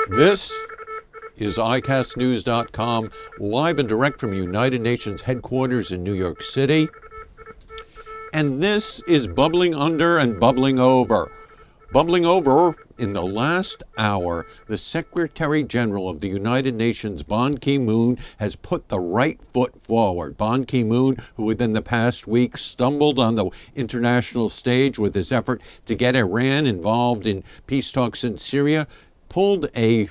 This is iCastNews.com, live and direct from United Nations headquarters in New York City. And this is Bubbling Under and Bubbling Over. Bubbling over, in the last hour, the Secretary General of the United Nations, Ban Ki-moon, has put the right foot forward. Ban Ki-moon, who within the past week stumbled on the international stage with his effort to get Iran involved in peace talks in Syria, pulled a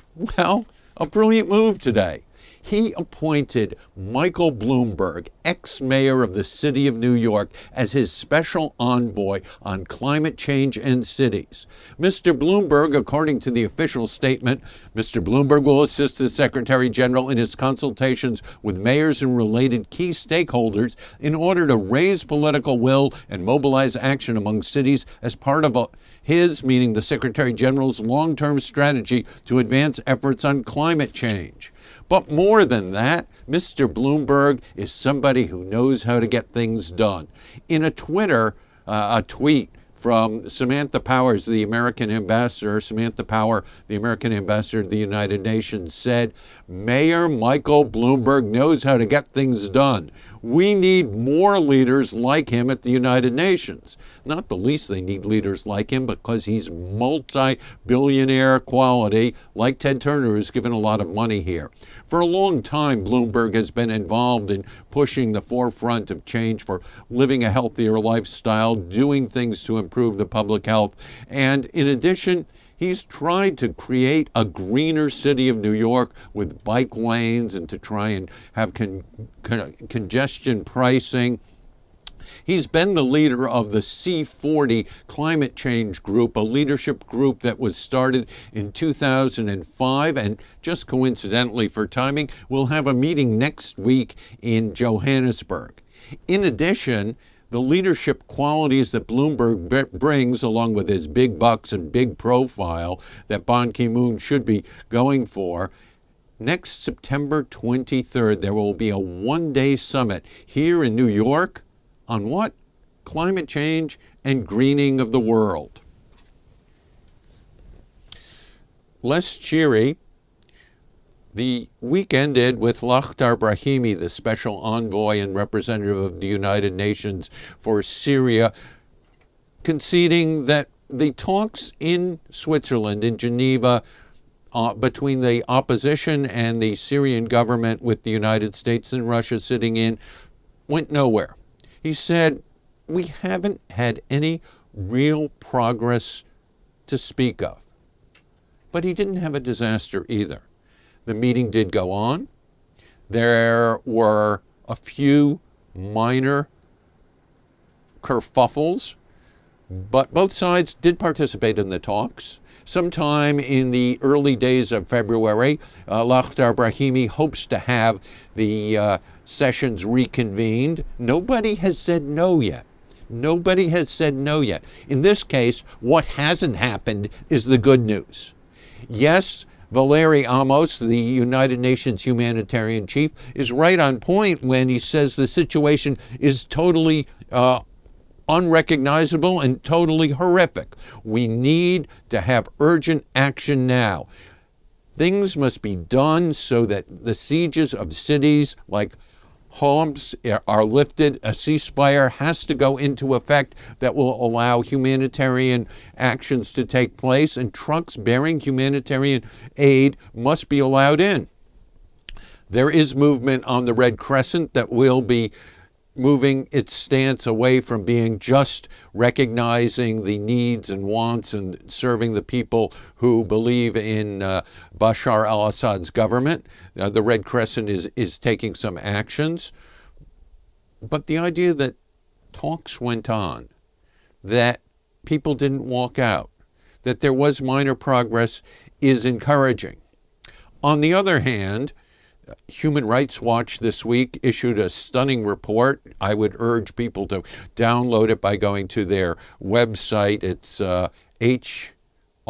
brilliant move today. He appointed Michael Bloomberg, ex-mayor of the city of New York, as his special envoy on climate change and cities. Mr. Bloomberg, according to the official statement, Mr. Bloomberg will assist the Secretary General in his consultations with mayors and related key stakeholders in order to raise political will and mobilize action among cities as part of his, meaning the Secretary General's, long-term strategy to advance efforts on climate change. But more than that, Mr. Bloomberg is somebody who knows how to get things done. In a tweet from Samantha Powers, the American ambassador, Samantha Power, the American ambassador to the United Nations, said, "Mayor Michael Bloomberg knows how to get things done. We need more leaders like him at the United Nations." Not the least they need leaders like him because he's multi-billionaire quality, like Ted Turner, who's given a lot of money here. For a long time, Bloomberg has been involved in pushing the forefront of change for living a healthier lifestyle, doing things to improve the public health, and in addition, he's tried to create a greener city of New York with bike lanes and to try and have congestion pricing. He's been the leader of the C40 climate change group, a leadership group that was started in 2005, and just coincidentally for timing, we'll have a meeting next week in Johannesburg. In addition, the leadership qualities that Bloomberg brings, along with his big bucks and big profile that Ban Ki-moon should be going for, next September 23rd, there will be a one-day summit here in New York on what? Climate change and greening of the world. Less cheery, the week ended with Lakhdar Brahimi, the special envoy and representative of the United Nations for Syria, conceding that the talks in Switzerland, in Geneva, between the opposition and the Syrian government, with the United States and Russia sitting in, went nowhere. He said, "We haven't had any real progress to speak of." But he didn't have a disaster either. The meeting did go on. There were a few minor kerfuffles, but both sides did participate in the talks. Sometime in the early days of February, Lakhdar Brahimi hopes to have the sessions reconvened. Nobody has said no yet. Nobody has said no yet. In this case, what hasn't happened is the good news. Yes, Valery Amos, the United Nations humanitarian chief, is right on point when he says the situation is totally unrecognizable and totally horrific. We need to have urgent action now. Things must be done so that the sieges of cities like Homs are lifted. A ceasefire has to go into effect that will allow humanitarian actions to take place, and trucks bearing humanitarian aid must be allowed in. There is movement on the Red Crescent that will be moving its stance away from being just recognizing the needs and wants and serving the people who believe in Bashar al-Assad's government. The Red Crescent is taking some actions. But the idea that talks went on, that people didn't walk out, that there was minor progress is encouraging. On the other hand, Human Rights Watch this week issued a stunning report. I would urge people to download it by going to their website. It's HRW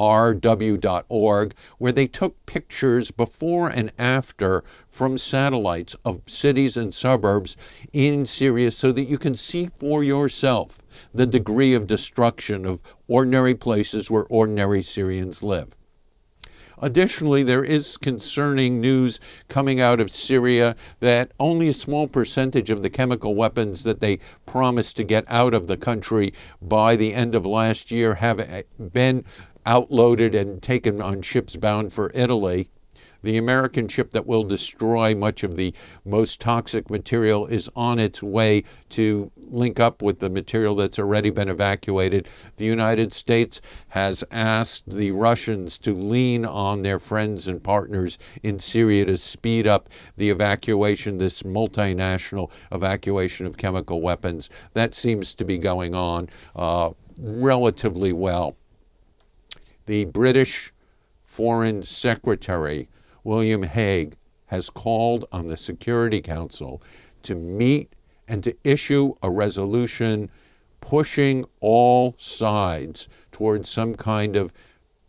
rw.org, where they took pictures before and after from satellites of cities and suburbs in Syria so that you can see for yourself the degree of destruction of ordinary places where ordinary Syrians live. Additionally, there is concerning news coming out of Syria that only a small percentage of the chemical weapons that they promised to get out of the country by the end of last year have been outloaded and taken on ships bound for Italy. The American ship that will destroy much of the most toxic material is on its way to link up with the material that's already been evacuated. The United States has asked the Russians to lean on their friends and partners in Syria to speed up the evacuation, this multinational evacuation of chemical weapons. That seems to be going on relatively well. The British Foreign Secretary, William Hague, has called on the Security Council to meet and to issue a resolution pushing all sides towards some kind of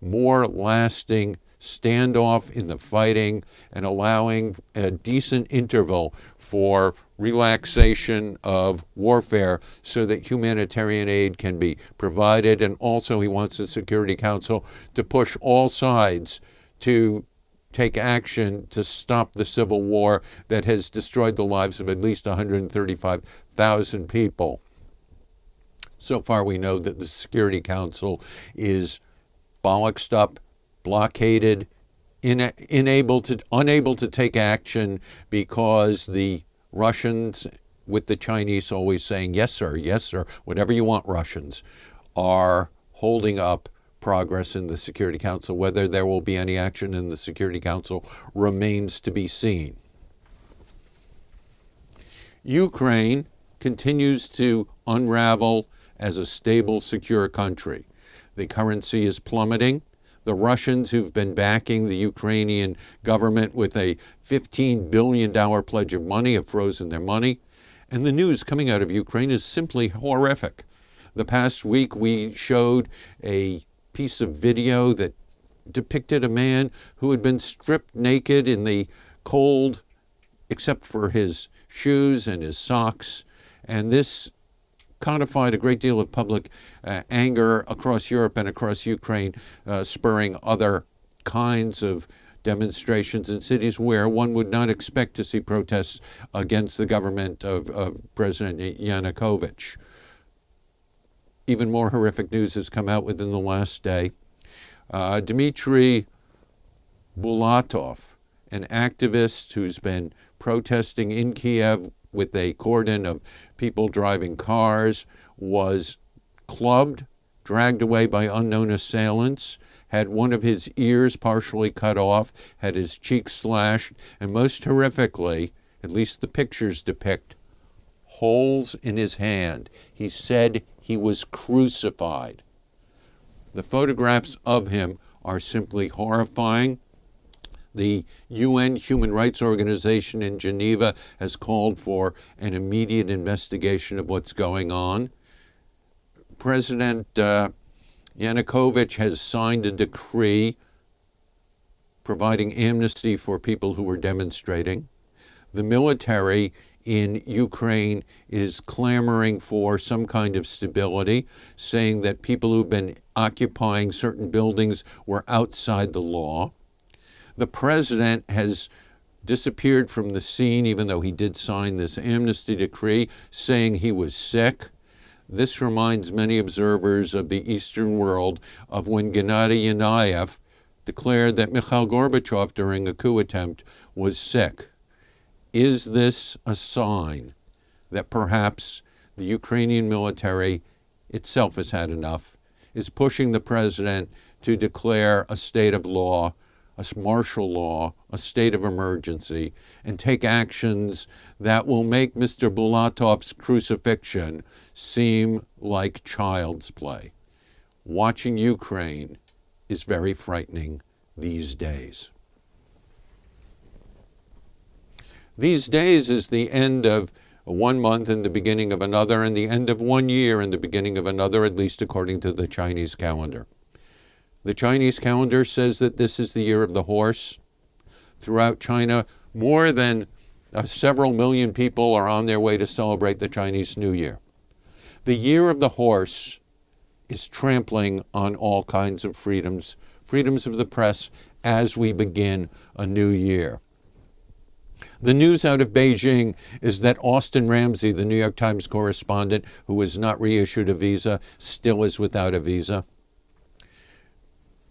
more lasting standoff in the fighting and allowing a decent interval for relaxation of warfare so that humanitarian aid can be provided. And also he wants the Security Council to push all sides to take action to stop the civil war that has destroyed the lives of at least 135,000 people. So far we know that the Security Council is bollocksed up, blockaded, unable to take action because the Russians, with the Chinese always saying, yes sir, whatever you want, Russians, are holding up progress in the Security Council. Whether there will be any action in the Security Council remains to be seen. Ukraine continues to unravel as a stable, secure country. The currency is plummeting. The Russians, who've been backing the Ukrainian government with a $15 billion pledge of money, have frozen their money. And the news coming out of Ukraine is simply horrific. The past week we showed a piece of video that depicted a man who had been stripped naked in the cold, except for his shoes and his socks. And this codified a great deal of public anger across Europe and across Ukraine, spurring other kinds of demonstrations in cities where one would not expect to see protests against the government of President Yanukovych. Even more horrific news has come out within the last day. Dmitry Bulatov, an activist who's been protesting in Kiev with a cordon of people driving cars, was clubbed, dragged away by unknown assailants, had one of his ears partially cut off, had his cheek slashed, and most horrifically, at least the pictures depict, holes in his hand. He said he was crucified. The photographs of him are simply horrifying. The UN Human Rights Organization in Geneva has called for an immediate investigation of what's going on. President Yanukovych has signed a decree providing amnesty for people who were demonstrating. The military in Ukraine is clamoring for some kind of stability, saying that people who've been occupying certain buildings were outside the law. The president has disappeared from the scene, even though he did sign this amnesty decree, saying he was sick. This reminds many observers of the Eastern world of when Gennady Yanayev declared that Mikhail Gorbachev, during a coup attempt, was sick. Is this a sign that perhaps the Ukrainian military itself has had enough, is pushing the president to declare a state of law, a martial law, a state of emergency, and take actions that will make Mr. Bulatov's crucifixion seem like child's play? Watching Ukraine is very frightening these days. These days is the end of 1 month and the beginning of another, and the end of 1 year and the beginning of another, at least according to the Chinese calendar. The Chinese calendar says that this is the year of the horse. Throughout China, more than several million people are on their way to celebrate the Chinese New Year. The year of the horse is trampling on all kinds of freedoms of the press as we begin a new year. The news out of Beijing is that Austin Ramsey, the New York Times correspondent who was not reissued a visa, still is without a visa.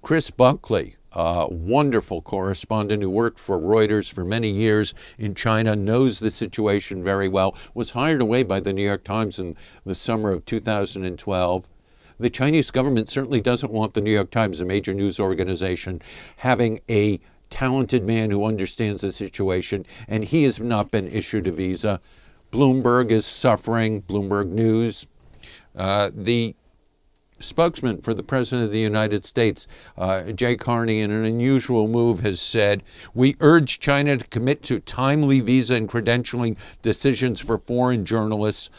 Chris Buckley, a wonderful correspondent who worked for Reuters for many years in China, knows the situation very well, was hired away by the New York Times in the summer of 2012. The Chinese government certainly doesn't want the New York Times, a major news organization, having a talented man who understands the situation, and he has not been issued a visa. Bloomberg is suffering, Bloomberg News. The spokesman for the President of the United States, Jay Carney, in an unusual move, has said, "We urge China to commit to timely visa and credentialing decisions for foreign journalists,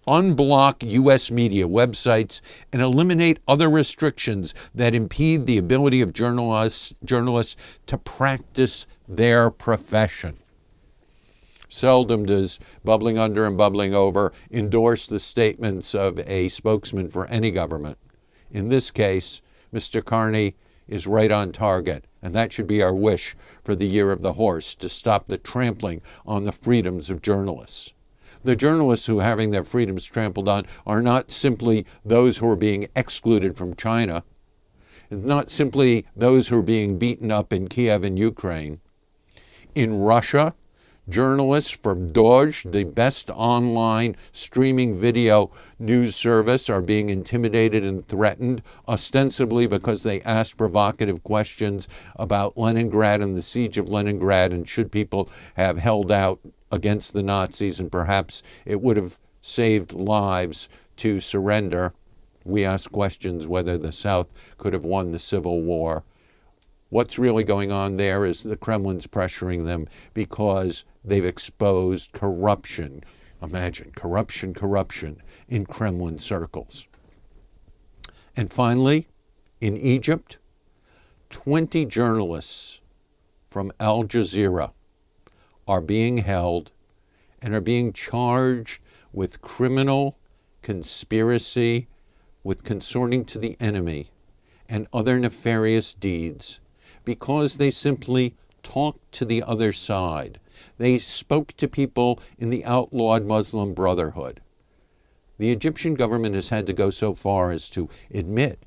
unblock U.S. media websites, and eliminate other restrictions that impede the ability of journalists to practice their profession." Seldom does Bubbling Under and Bubbling Over endorse the statements of a spokesman for any government. In this case, Mr. Carney is right on target, and that should be our wish for the year of the horse, to stop the trampling on the freedoms of journalists. The journalists who are having their freedoms trampled on are not simply those who are being excluded from China, not simply those who are being beaten up in Kiev and Ukraine. In Russia, journalists from Doj, the best online streaming video news service, are being intimidated and threatened, ostensibly because they asked provocative questions about Leningrad and the siege of Leningrad, and should people have held out against the Nazis, and perhaps it would have saved lives to surrender. We ask questions whether the South could have won the Civil War. What's really going on there is the Kremlin's pressuring them because they've exposed corruption. Imagine, corruption in Kremlin circles. And finally, in Egypt, 20 journalists from Al Jazeera are being held and are being charged with criminal conspiracy, with consorting to the enemy, and other nefarious deeds, because they simply talked to the other side. They spoke to people in the outlawed Muslim Brotherhood. The Egyptian government has had to go so far as to admit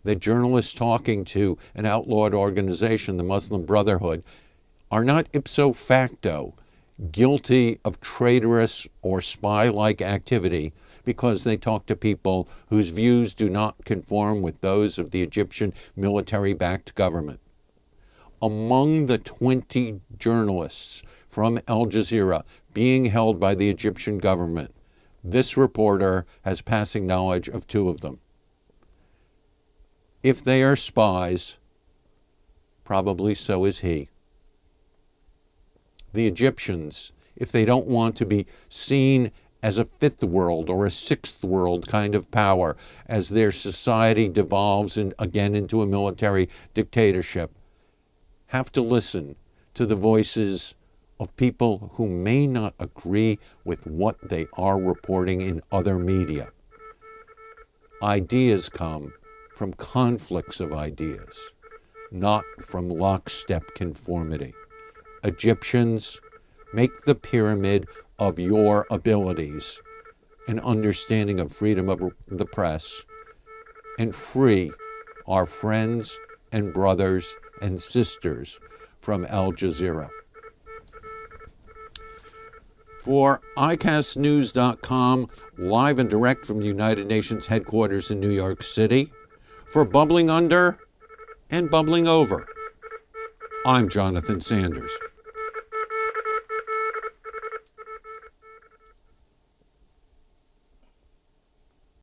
that journalists talking to an outlawed organization, the Muslim Brotherhood, are not ipso facto guilty of traitorous or spy-like activity because they talk to people whose views do not conform with those of the Egyptian military-backed government. Among the 20 journalists from Al Jazeera being held by the Egyptian government, this reporter has passing knowledge of 2 of them. If they are spies, probably so is he. The Egyptians, if they don't want to be seen as a 5th world or a 6th world kind of power, as their society devolves again into a military dictatorship, have to listen to the voices of people who may not agree with what they are reporting in other media. Ideas come from conflicts of ideas, not from lockstep conformity. Egyptians, make the pyramid of your abilities an understanding of freedom of the press, and free our friends and brothers and sisters from Al Jazeera. For ICASTnews.com, live and direct from the United Nations headquarters in New York City, for Bubbling Under and Bubbling Over, I'm Jonathan Sanders.